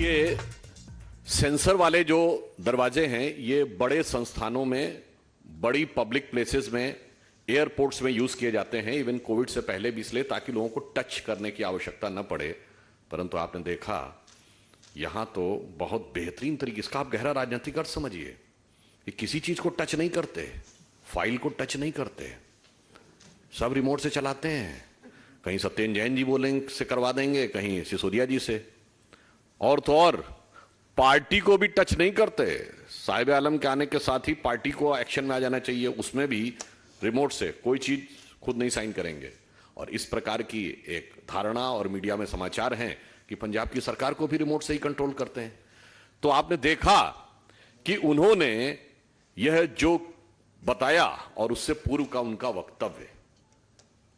ये सेंसर वाले जो दरवाजे हैं ये बड़े संस्थानों में, बड़ी पब्लिक प्लेसेस में, एयरपोर्ट्स में यूज किए जाते हैं, इवन कोविड से पहले भी, इसलिए ताकि लोगों को टच करने की आवश्यकता न पड़े। परंतु आपने देखा यहां तो बहुत बेहतरीन तरीके, इसका आप गहरा राजनीतिक अर्थ समझिए। ये किसी चीज को टच नहीं करते, फाइल को टच नहीं करते, सब रिमोट से चलाते हैं। कहीं सत्येंद्र जैन जी बोलेंगे से करवा देंगे, कहीं सिसोदिया जी से, और तो और पार्टी को भी टच नहीं करते। साहिब आलम के आने के साथ ही पार्टी को एक्शन में आ जाना चाहिए, उसमें भी रिमोट से कोई चीज खुद नहीं साइन करेंगे। और इस प्रकार की एक धारणा और मीडिया में समाचार हैं कि पंजाब की सरकार को भी रिमोट से ही कंट्रोल करते हैं। तो आपने देखा कि उन्होंने यह जो बताया और उससे पूर्व का उनका वक्तव्य,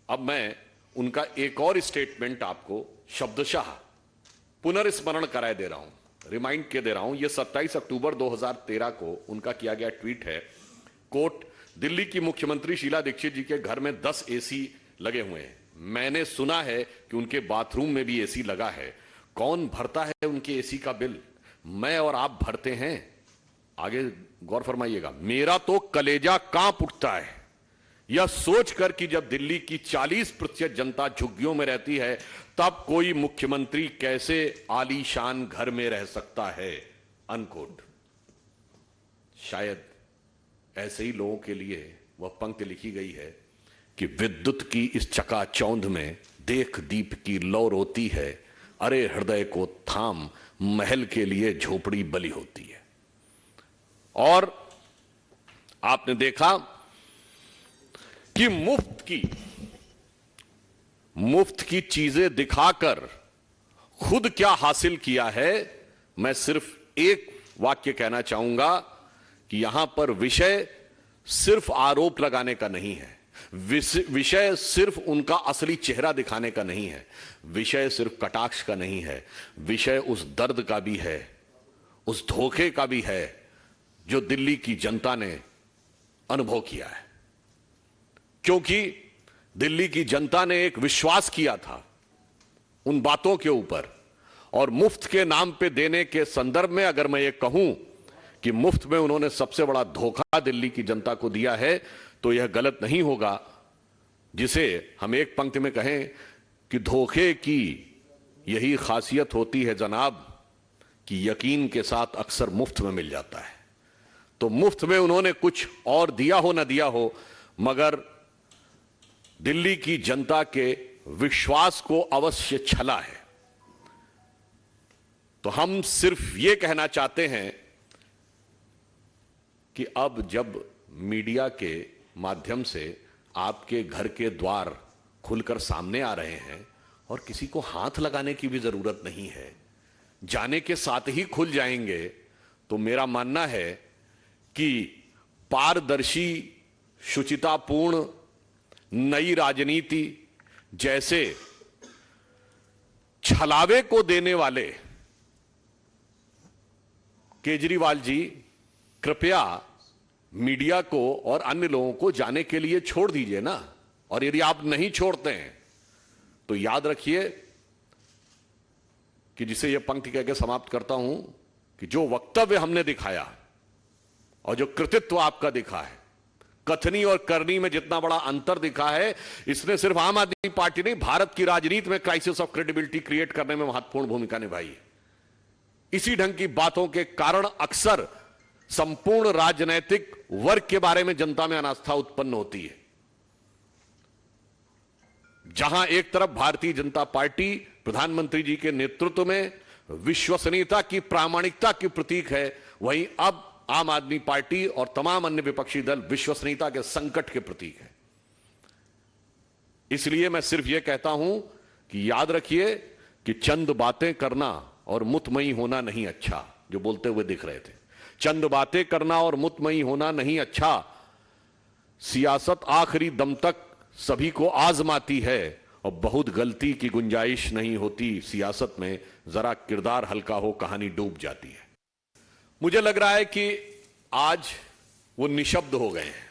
अब मैं उनका एक और स्टेटमेंट आपको शब्दशः पुनर्स्मरण कराए दे रहा हूं, रिमाइंड के दे रहा हूं। यह 27 अक्टूबर 2013 को उनका किया गया ट्वीट है। कोट, दिल्ली की मुख्यमंत्री शीला दीक्षित जी के घर में 10 एसी लगे हुए हैं। मैंने सुना है कि उनके बाथरूम में भी एसी लगा है। कौन भरता है उनके एसी का बिल? मैं और आप भरते हैं? आगे गौर फरमाइएगा। मेरा तो कलेजा कांप उठता है यह सोचकर कि जब दिल्ली की 40% जनता झुग्गियों में रहती है, तब कोई मुख्यमंत्री कैसे आलीशान घर में रह सकता है, अनकोट। शायद ऐसे ही लोगों के लिए वह पंक्ति लिखी गई है कि विद्युत की इस चकाचौंध में देख दीप की लौ रोती है, अरे हृदय को थाम महल के लिए झोपड़ी बली होती है। और आपने देखा कि मुफ्त की चीजें दिखाकर खुद क्या हासिल किया है। मैं सिर्फ एक वाक्य कहना चाहूंगा कि यहां पर विषय सिर्फ आरोप लगाने का नहीं है, विषय सिर्फ उनका असली चेहरा दिखाने का नहीं है, विषय सिर्फ कटाक्ष का नहीं है, विषय उस दर्द का भी है, उस धोखे का भी है जो दिल्ली की जनता ने अनुभव किया है। क्योंकि दिल्ली की जनता ने एक विश्वास किया था उन बातों के ऊपर, और मुफ्त के नाम पे देने के संदर्भ में अगर मैं ये कहूं कि मुफ्त में उन्होंने सबसे बड़ा धोखा दिल्ली की जनता को दिया है, तो यह गलत नहीं होगा जिसे हम एक पंक्ति में कहें कि धोखे की यही खासियत होती है जनाब कि यकीन के साथ अक्सर मुफ्त में मिल जाता है। तो मुफ्त में उन्होंने कुछ और दिया हो ना दिया हो, मगर दिल्ली की जनता के विश्वास को अवश्य छला है। तो हम सिर्फ यह कहना चाहते हैं कि अब जब मीडिया के माध्यम से आपके घर के द्वार खुलकर सामने आ रहे हैं और किसी को हाथ लगाने की भी जरूरत नहीं है, जाने के साथ ही खुल जाएंगे, तो मेरा मानना है कि पारदर्शी, शुचितापूर्ण नई राजनीति जैसे छलावे को देने वाले केजरीवाल जी कृपया मीडिया को और अन्य लोगों को जाने के लिए छोड़ दीजिए ना। और यदि आप नहीं छोड़ते हैं तो याद रखिए कि जिसे यह पंक्ति कहकर समाप्त करता हूं कि जो वक्तव्य हमने दिखाया और जो कृतित्व आपका दिखा है, कथनी और करनी में जितना बड़ा अंतर दिखा है, इसने सिर्फ आम आदमी पार्टी नहीं, भारत की राजनीति में क्राइसिस ऑफ क्रेडिबिलिटी क्रिएट करने में महत्वपूर्ण भूमिका निभाई है। इसी ढंग की बातों के कारण अक्सर संपूर्ण राजनैतिक वर्ग के बारे में जनता में अनास्था उत्पन्न होती है। जहां एक तरफ भारतीय जनता पार्टी प्रधानमंत्री जी के नेतृत्व में विश्वसनीयता की, प्रामाणिकता की प्रतीक है, वहीं अब आम आदमी पार्टी और तमाम अन्य विपक्षी दल विश्वसनीयता के संकट के प्रतीक है। इसलिए मैं सिर्फ यह कहता हूं कि याद रखिए कि चंद बातें करना और मुतमई होना नहीं अच्छा, जो बोलते हुए दिख रहे थे, चंद बातें करना और मुतमई होना नहीं अच्छा, सियासत आखिरी दम तक सभी को आजमाती है और बहुत गलती की गुंजाइश नहीं होती सियासत में, जरा किरदार हल्का हो कहानी डूब जाती है। मुझे लग रहा है कि आज वो निशब्द हो गए हैं।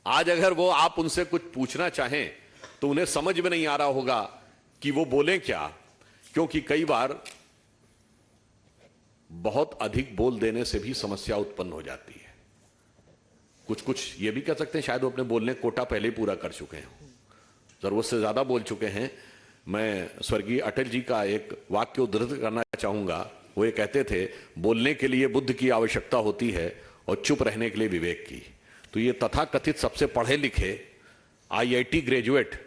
आज अगर वो आप उनसे कुछ पूछना चाहें तो उन्हें समझ में नहीं आ रहा होगा कि वो बोलें क्या, क्योंकि कई बार बहुत अधिक बोल देने से भी समस्या उत्पन्न हो जाती है। कुछ कुछ ये भी कह सकते हैं शायद वो अपने बोलने कोटा पहले ही पूरा कर चुके हैं, जरूरत से ज्यादा बोल चुके हैं। मैं स्वर्गीय अटल जी का एक वाक्य उद्धृत करना चाहूंगा। वो ये कहते थे, बोलने के लिए बुद्ध की आवश्यकता होती है और चुप रहने के लिए विवेक की। तो ये तथाकथित सबसे पढ़े लिखे आईआईटी ग्रेजुएट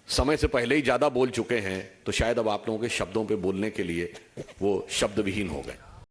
समय से पहले ही ज्यादा बोल चुके हैं, तो शायद अब आप लोगों के शब्दों पे बोलने के लिए वो शब्द विहीन हो गए।